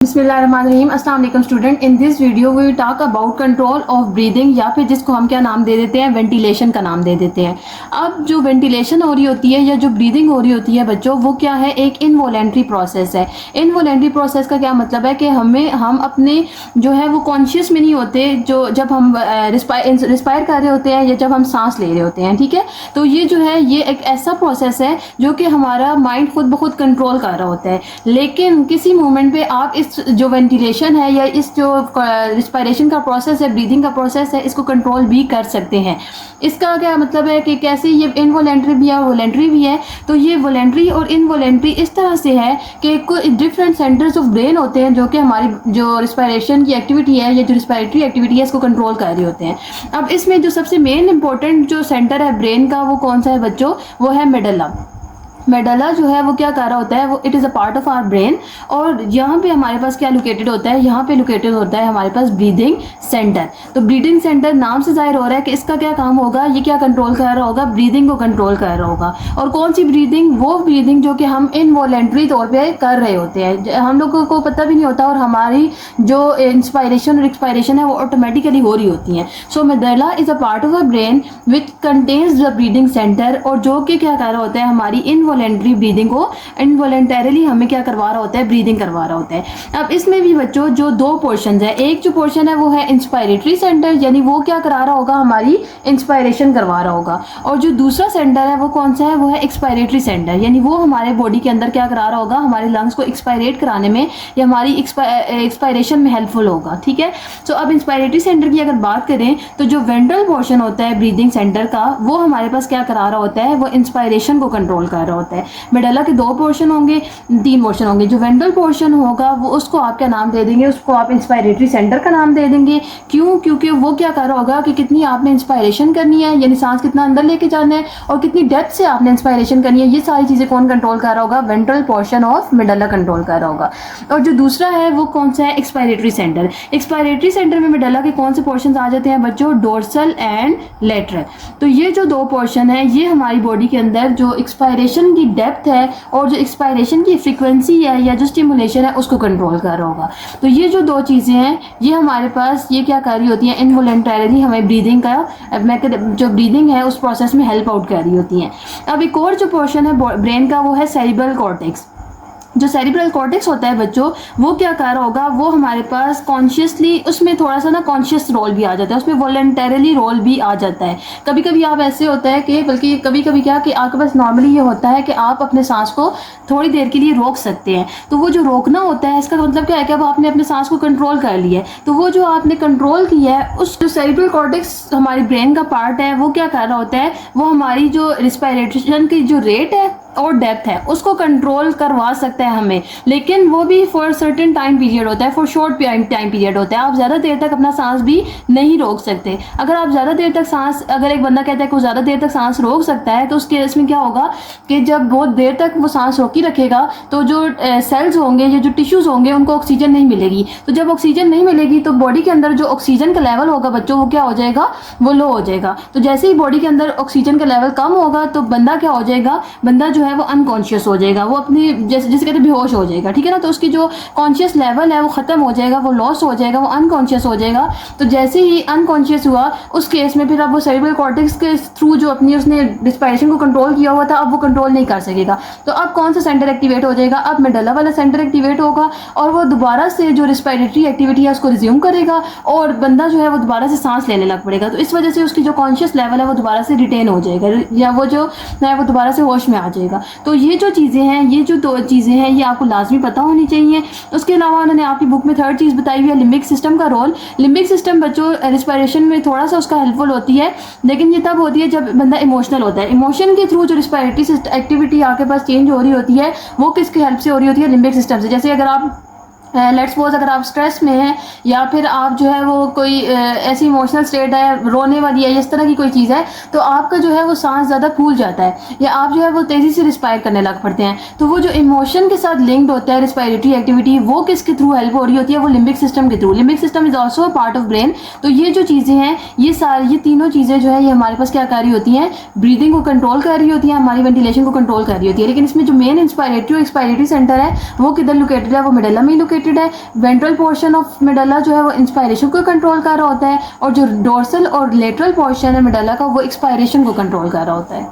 बिस्मिल्लाहिर्रहमानिर्रहीम। अस्सलाम वालेकुम student. In this video we talk about control of breathing, या फिर जिसको हम क्या नाम दे देते हैं, वेंटिलेशन का नाम दे देते हैं। अब जो वेंटिलेशन हो रही होती है या जो ब्रीदिंग हो रही होती है बच्चों, वो क्या है, एक इनवॉलेंट्री प्रोसेस है। इनवॉलेंट्री प्रोसेस का क्या मतलब है कि हम अपने जो है वो कॉन्शियस में नहीं होते, जो जब हम रिस्पायर कर रहे होते हैं या जब हम सांस ले रहे होते हैं, ठीक है। तो ये जो है ये एक ऐसा प्रोसेस है जो कि हमारा माइंड खुद ब खुद कंट्रोल कर रहा होता है। लेकिन किसी मोमेंट पे आप इस जो वेंटिलेशन है या इस जो रिस्पायरेशन का प्रोसेस है, ब्रीदिंग का प्रोसेस है, इसको कंट्रोल भी कर सकते हैं। इसका क्या मतलब है कि कैसे ये इनवॉलेंट्री भी है, वॉलेंट्री भी है। तो ये वॉलेंट्री और इनवॉलेंट्री इस तरह से है कि कुछ डिफरेंट सेंटर्स ऑफ ब्रेन होते हैं जो कि हमारी जो रिस्पायरेशन की एक्टिविटी है या जो रिस्पायरेटरी एक्टिविटी है इसको कंट्रोल कर रहे होते हैं। अब इसमें जो सबसे मेन इंपॉर्टेंट जो सेंटर है ब्रेन का, वो कौन सा है बच्चों, वो है मेडुला। मेडुला जो है वो क्या कर रहा होता है, वो it is a part of our brain. और यहाँ पे हमारे पास क्या लोकेटेड होता है, यहाँ पे लोकेटेड होता है हमारे पास ब्रीदिंग सेंटर। तो ब्रीदिंग सेंटर नाम से जाहिर हो रहा है कि इसका क्या काम होगा, ये क्या कंट्रोल कर रहा होगा, ब्रीदिंग को कंट्रोल कर रहा होगा। और कौन सी ब्रीदिंग, वो ब्रीदिंग जो कि हम इनवॉलेंट्री तौर पे कर रहे होते हैं, हम लोगों को पता भी नहीं होता, और हमारी जो इंस्पायरेशन और एक्सपायरेशन है वो ऑटोमेटिकली हो रही होती हैं। So medulla is a part of a brain which contains the breathing centre, और जो कि क्या कर रहा होता है, हमारी इनवॉलेंट्री ब्रीदिंग को इनवॉलेंटरली हमें क्या करवा रहा होता है, ब्रीदिंग करवा रहा होता है। अब इसमें भी बच्चों जो दो पोर्शन है, एक जो पोर्शन है वो है इंस्पायरेटरी सेंटर, यानी वो क्या करा रहा होगा, हमारी इंस्पायरेशन करवा रहा होगा। और जो दूसरा सेंटर है वो कौन सा है, वो है एक्सपायरेटरी सेंटर, यानी वो हमारे बॉडी के अंदर क्या करा रहा होगा, हमारे लंग्स को एक्सपायरेट कराने में या हमारी एक्सपायरेशन में हेल्पफुल होगा, ठीक है। तो अब इंस्पायरेटरी सेंटर की अगर बात करें तो जो वेंट्रल पोर्शन होता है ब्रीदिंग सेंटर का, वो हमारे पास क्या करा रहा होता है, वो इंस्पायरेशन को कंट्रोल कर रहा होता है। मेडुला के दो पोर्शन होंगे, तीन पोर्शन होंगे। जो वेंट्रल पोर्शन होगा वो उसको आप क्या नाम दे देंगे, उसको आप इंस्पायरेटरी सेंटर का नाम दे देंगे। क्यों? क्योंकि वो क्या कर रहा होगा कि कितनी आपने इंस्पायरेशन करनी है, यानी सांस कितना अंदर लेके जाना है और कितनी डेप्थ से आपने इंस्पायरेशन करनी है, ये सारी चीज़ें कौन कंट्रोल कर रहा होगा, ventral portion of medulla control कर रहा होगा। और जो दूसरा है वो कौन सा है, एक्सपायरेटरी सेंटर। एक्सपायरेटरी सेंटर में मेडुला के कौन से पोर्शन आ जाते हैं बच्चों, डोर्सल एंड लेटरल। तो ये जो दो पोर्शन है ये हमारी बॉडी के अंदर जो एक्सपायरेशन की डेप्थ है और जो एक्सपायरेशन की फ्रीक्वेंसी है या जो स्टिमुलेशन है उसको कंट्रोल कर रहा होगा। तो ये जो दो चीज़ें हैं ये हमारे पास ये क्या कर रही होती हैं, इनवॉलेंटरली हमें ब्रीदिंग का जो ब्रीदिंग है उस प्रोसेस में हेल्प आउट कर रही होती हैं। अब एक और जो पोर्शन है ब्रेन का वो है सेरिब्रल कॉर्टेक्स। जो सेरिब्रल कॉर्टेक्स होता है बच्चों, वो क्या कर रहा होगा, वो हमारे पास कॉन्शियसली, उसमें थोड़ा सा ना कॉन्शियस रोल भी आ जाता है, उसमें वॉलंटरली रोल भी आ जाता है। कभी कभी आप ऐसे होता है कि, बल्कि कभी कभी क्या कि आपके पास नॉर्मली ये होता है कि आप अपने सांस को थोड़ी देर के लिए रोक सकते हैं। तो वो जो रोकना होता है इसका मतलब क्या है कि अब आपने अपने सांस को कंट्रोल कर लिया है। तो वो जो आपने कंट्रोल किया है, उस जो सेरिब्रल कॉर्टेक्स हमारी ब्रेन का पार्ट है वो क्या कर रहा होता है, वो हमारी जो रिस्पायरेशन की जो रेट है और डेप्थ है उसको कंट्रोल करवा सकता है हमें। लेकिन वो भी फॉर सर्टेन टाइम पीरियड होता है, फॉर शॉर्ट टाइम पीरियड होता है। आप ज़्यादा देर तक अपना सांस भी नहीं रोक सकते। अगर आप ज़्यादा देर तक सांस, अगर एक बंदा कहता है कि वो ज़्यादा देर तक सांस रोक सकता है, तो उसके इसमें क्या होगा कि जब बहुत देर तक वो सांस रोकी रखेगा तो जो सेल्स होंगे या जो टिश्यूज़ होंगे उनको ऑक्सीजन नहीं मिलेगी। तो जब ऑक्सीजन नहीं मिलेगी तो बॉडी के अंदर जो ऑक्सीजन का लेवल होगा बच्चों, वो क्या हो जाएगा, वो लो हो जाएगा। तो जैसे ही बॉडी के अंदर ऑक्सीजन का लेवल कम होगा तो बंदा क्या हो जाएगा, बंदा जो है वो अनकॉन्शियस हो जाएगा, वो अपनी जैसे कहते हैं बेहोश हो जाएगा, ठीक है ना। तो उसकी जो कॉन्शियस लेवल है वो खत्म हो जाएगा, वो लॉस हो जाएगा, वो अनकॉन्शियस हो जाएगा। तो जैसे ही अनकॉन्शियस हुआ उस केस में फिर अब वो सेरिब्रल कॉर्टेक्स के थ्रू जो अपनी उसने रिस्पायरेशन को कंट्रोल किया हुआ था अब वो कंट्रोल नहीं कर सकेगा। तो अब कौन सा सेंटर एक्टिवेट हो जाएगा, अब मेडुला वाला सेंटर एक्टिवेट होगा और वो दोबारा से जो रिस्पायरेटरी एक्टिविटी है उसको रिज्यूम करेगा और बंदा जो है वो दोबारा से सांस लेने लग पड़ेगा। तो इस वजह से उसकी जो कॉन्शियस लेवल है वो दोबारा से रिटेन हो जाएगा या वो जो है वो दोबारा से होश में आ जाएगा। तो ये जो चीज़ें हैं, ये जो दो चीज़ें हैं ये आपको लाजमी पता होनी चाहिए। उसके अलावा उन्होंने आपकी बुक में थर्ड चीज़ बताई हुई है लिम्बिक सिस्टम का रोल। लिम्बिक सिस्टम बच्चों रिस्पायरेशन में थोड़ा सा उसका हेल्पफुल होती है, लेकिन ये तब होती है जब बंदा इमोशनल होता है। इमोशन के थ्रू जो रिस्पायरेटरी एक्टिविटी आपके पास चेंज हो रही होती है वो किसके हेल्प से हो रही होती है, लिम्बिक सिस्टम से। जैसे अगर आप लेट्स सपोज अगर आप स्ट्रेस में हैं या फिर आप जो है वो कोई ऐसी इमोशनल स्टेट है, रोने वाली है, इस तरह की कोई चीज़ है, तो आपका जो है वो सांस ज़्यादा फूल जाता है या आप जो है वो तेज़ी से रिस्पायर करने लग पड़ते हैं। तो वो जो इमोशन के साथ लिंक्ड होता है रिस्पायरेटरी एक्टिविटी, वो किसके थ्रू हेल्प हो रही होती है, वो लिम्बिक सिस्टम के through. Limbic system is also a part of brain. तो ये जो चीज़ें हैं ये तीनों चीज़ें जो है ये हमारे पास क्या कर रही होती हैं, ब्रीदिंग को कंट्रोल कर रही होती हैं, हमारी वेंटिलेशन को कंट्रोल कर रही होती है। लेकिन इसमें जो मेन इंस्पायरेटरी और एक्सपायरेटरी सेंटर है वो किधर लोकेटेड है, वो मेडुला में लोकेटेड लोकेटेड है, वेंट्रल पोर्शन ऑफ मेडुला जो है वो इंस्पायरेशन को कंट्रोल कर रहा होता है, और जो डोर्सल और लेटरल पोर्शन है मेडुला का वो एक्सपायरेशन को कंट्रोल कर रहा होता है।